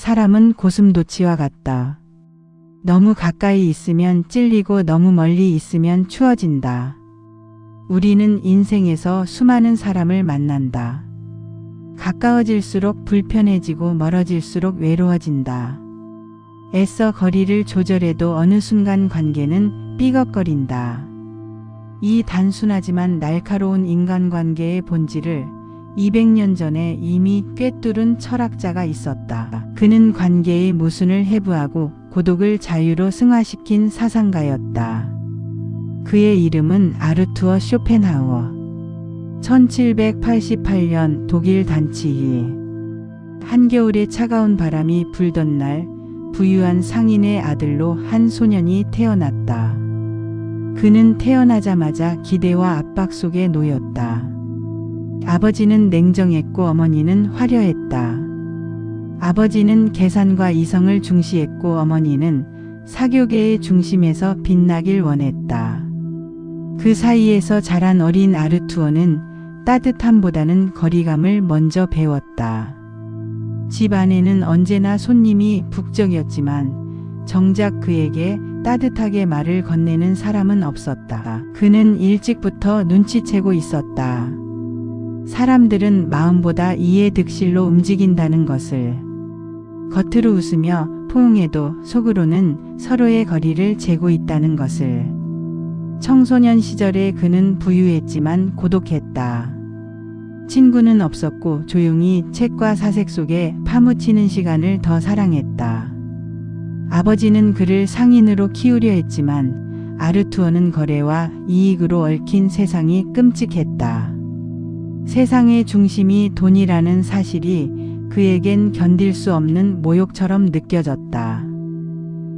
사람은 고슴도치와 같다. 너무 가까이 있으면 찔리고 너무 멀리 있으면 추워진다. 우리는 인생에서 수많은 사람을 만난다. 가까워질수록 불편해지고 멀어질수록 외로워진다. 애써 거리를 조절해도 어느 순간 관계는 삐걱거린다. 이 단순하지만 날카로운 인간관계의 본질을 200년 전에 이미 꿰뚫은 철학자가 있었다. 그는 관계의 모순을 해부하고 고독을 자유로 승화시킨 사상가였다. 그의 이름은 아르투어 쇼펜하우어. 1788년 독일 단치히 한겨울에 차가운 바람이 불던 날 부유한 상인의 아들로 한 소년이 태어났다. 그는 태어나자마자 기대와 압박 속에 놓였다. 아버지는 냉정했고 어머니는 화려했다. 아버지는 계산과 이성을 중시했고 어머니는 사교계의 중심에서 빛나길 원했다. 그 사이에서 자란 어린 아르투어는 따뜻함보다는 거리감을 먼저 배웠다. 집 안에는 언제나 손님이 북적이었지만 정작 그에게 따뜻하게 말을 건네는 사람은 없었다. 그는 일찍부터 눈치채고 있었다. 사람들은 마음보다 이해 득실로 움직인다는 것을. 겉으로 웃으며 포용해도 속으로는 서로의 거리를 재고 있다는 것을. 청소년 시절에 그는 부유했지만 고독했다. 친구는 없었고 조용히 책과 사색 속에 파묻히는 시간을 더 사랑했다. 아버지는 그를 상인으로 키우려 했지만 아르투어는 거래와 이익으로 얽힌 세상이 끔찍했다. 세상의 중심이 돈이라는 사실이 그에겐 견딜 수 없는 모욕처럼 느껴졌다.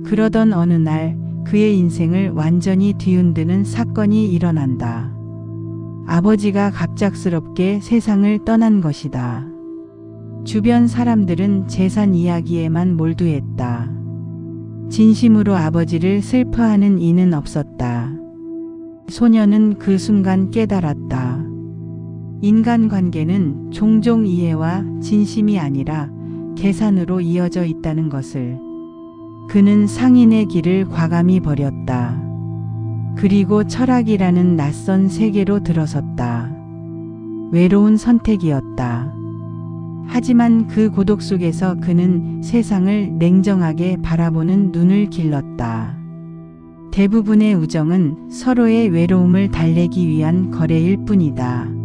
그러던 어느 날 그의 인생을 완전히 뒤흔드는 사건이 일어난다. 아버지가 갑작스럽게 세상을 떠난 것이다. 주변 사람들은 재산 이야기에만 몰두했다. 진심으로 아버지를 슬퍼하는 이는 없었다. 소녀는 그 순간 깨달았다. 인간관계는 종종 이해와 진심이 아니라 계산으로 이어져 있다는 것을. 그는 상인의 길을 과감히 버렸다. 그리고 철학이라는 낯선 세계로 들어섰다. 외로운 선택이었다. 하지만 그 고독 속에서 그는 세상을 냉정하게 바라보는 눈을 길렀다. 대부분의 우정은 서로의 외로움을 달래기 위한 거래일 뿐이다.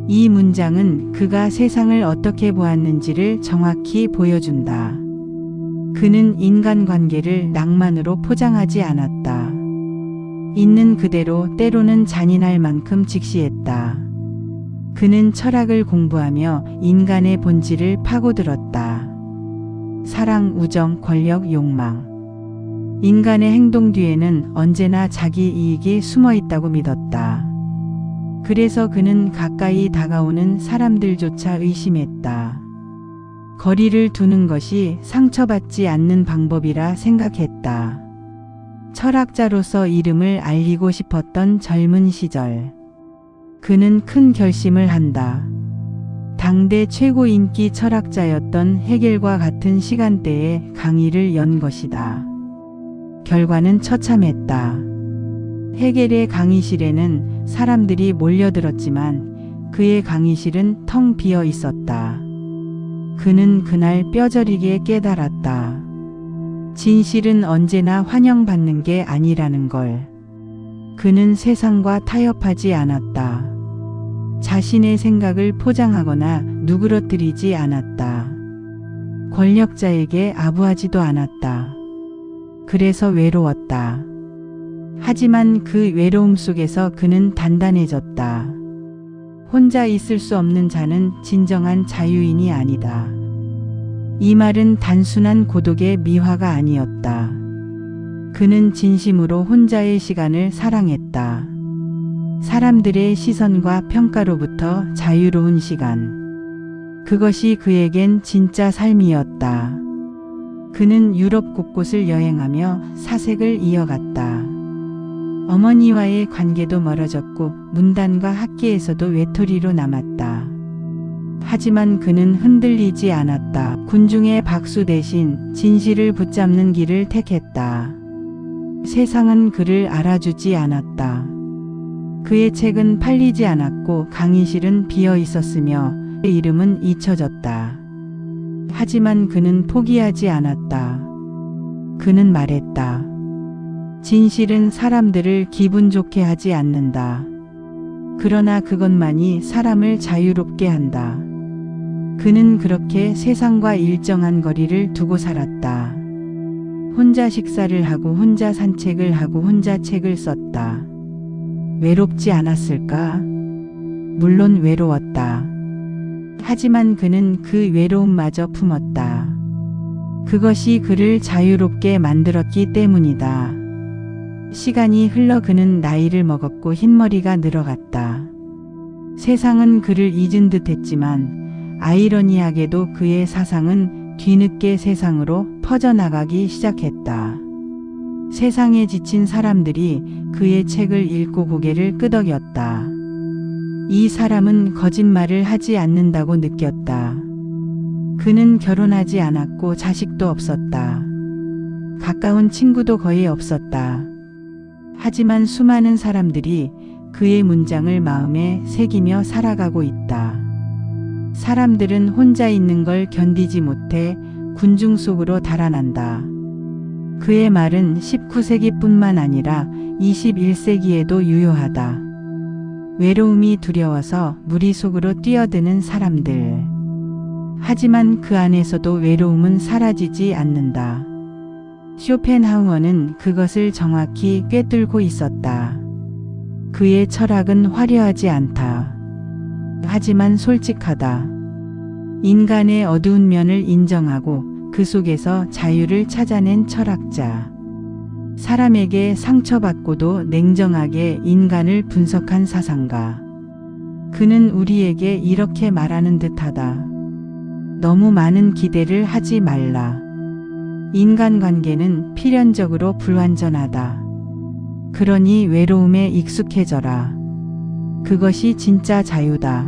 이 문장은 그가 세상을 어떻게 보았는지를 정확히 보여준다. 그는 인간관계를 낭만으로 포장하지 않았다. 있는 그대로 때로는 잔인할 만큼 직시했다. 그는 철학을 공부하며 인간의 본질을 파고들었다. 사랑, 우정, 권력, 욕망. 인간의 행동 뒤에는 언제나 자기 이익이 숨어 있다고 믿었다. 그래서 그는 가까이 다가오는 사람들조차 의심했다. 거리를 두는 것이 상처받지 않는 방법이라 생각했다. 철학자로서 이름을 알리고 싶었던 젊은 시절. 그는 큰 결심을 한다. 당대 최고 인기 철학자였던 헤겔과 같은 시간대에 강의를 연 것이다. 결과는 처참했다. 헤겔의 강의실에는 사람들이 몰려들었지만 그의 강의실은 텅 비어 있었다. 그는 그날 뼈저리게 깨달았다. 진실은 언제나 환영받는 게 아니라는 걸. 그는 세상과 타협하지 않았다. 자신의 생각을 포장하거나 누그러뜨리지 않았다. 권력자에게 아부하지도 않았다. 그래서 외로웠다. 하지만 그 외로움 속에서 그는 단단해졌다. 혼자 있을 수 없는 자는 진정한 자유인이 아니다. 이 말은 단순한 고독의 미화가 아니었다. 그는 진심으로 혼자의 시간을 사랑했다. 사람들의 시선과 평가로부터 자유로운 시간. 그것이 그에겐 진짜 삶이었다. 그는 유럽 곳곳을 여행하며 사색을 이어갔다. 어머니와의 관계도 멀어졌고 문단과 학계에서도 외톨이로 남았다. 하지만 그는 흔들리지 않았다. 군중의 박수 대신 진실을 붙잡는 길을 택했다. 세상은 그를 알아주지 않았다. 그의 책은 팔리지 않았고 강의실은 비어 있었으며 그의 이름은 잊혀졌다. 하지만 그는 포기하지 않았다. 그는 말했다. 진실은 사람들을 기분 좋게 하지 않는다. 그러나 그것만이 사람을 자유롭게 한다. 그는 그렇게 세상과 일정한 거리를 두고 살았다. 혼자 식사를 하고 혼자 산책을 하고 혼자 책을 썼다. 외롭지 않았을까? 물론 외로웠다. 하지만 그는 그 외로움마저 품었다. 그것이 그를 자유롭게 만들었기 때문이다. 시간이 흘러 그는 나이를 먹었고 흰머리가 늘어갔다. 세상은 그를 잊은 듯 했지만 아이러니하게도 그의 사상은 뒤늦게 세상으로 퍼져나가기 시작했다. 세상에 지친 사람들이 그의 책을 읽고 고개를 끄덕였다. 이 사람은 거짓말을 하지 않는다고 느꼈다. 그는 결혼하지 않았고 자식도 없었다. 가까운 친구도 거의 없었다. 하지만 수많은 사람들이 그의 문장을 마음에 새기며 살아가고 있다. 사람들은 혼자 있는 걸 견디지 못해 군중 속으로 달아난다. 그의 말은 19세기뿐만 아니라 21세기에도 유효하다. 외로움이 두려워서 무리 속으로 뛰어드는 사람들. 하지만 그 안에서도 외로움은 사라지지 않는다. 쇼펜하우어는 그것을 정확히 꿰뚫고 있었다. 그의 철학은 화려하지 않다. 하지만 솔직하다. 인간의 어두운 면을 인정하고 그 속에서 자유를 찾아낸 철학자. 사람에게 상처받고도 냉정하게 인간을 분석한 사상가. 그는 우리에게 이렇게 말하는 듯하다. 너무 많은 기대를 하지 말라. 인간관계는 필연적으로 불완전하다. 그러니 외로움에 익숙해져라. 그것이 진짜 자유다.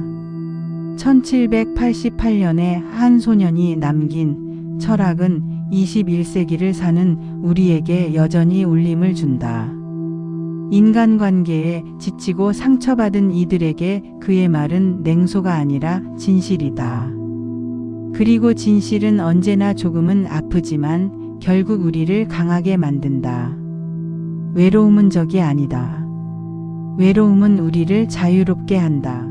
1788년에 한 소년이 남긴 철학은 21세기를 사는 우리에게 여전히 울림을 준다. 인간관계에 지치고 상처받은 이들에게 그의 말은 냉소가 아니라 진실이다. 그리고 진실은 언제나 조금은 아프지만 결국 우리를 강하게 만든다. 외로움은 적이 아니다. 외로움은 우리를 자유롭게 한다.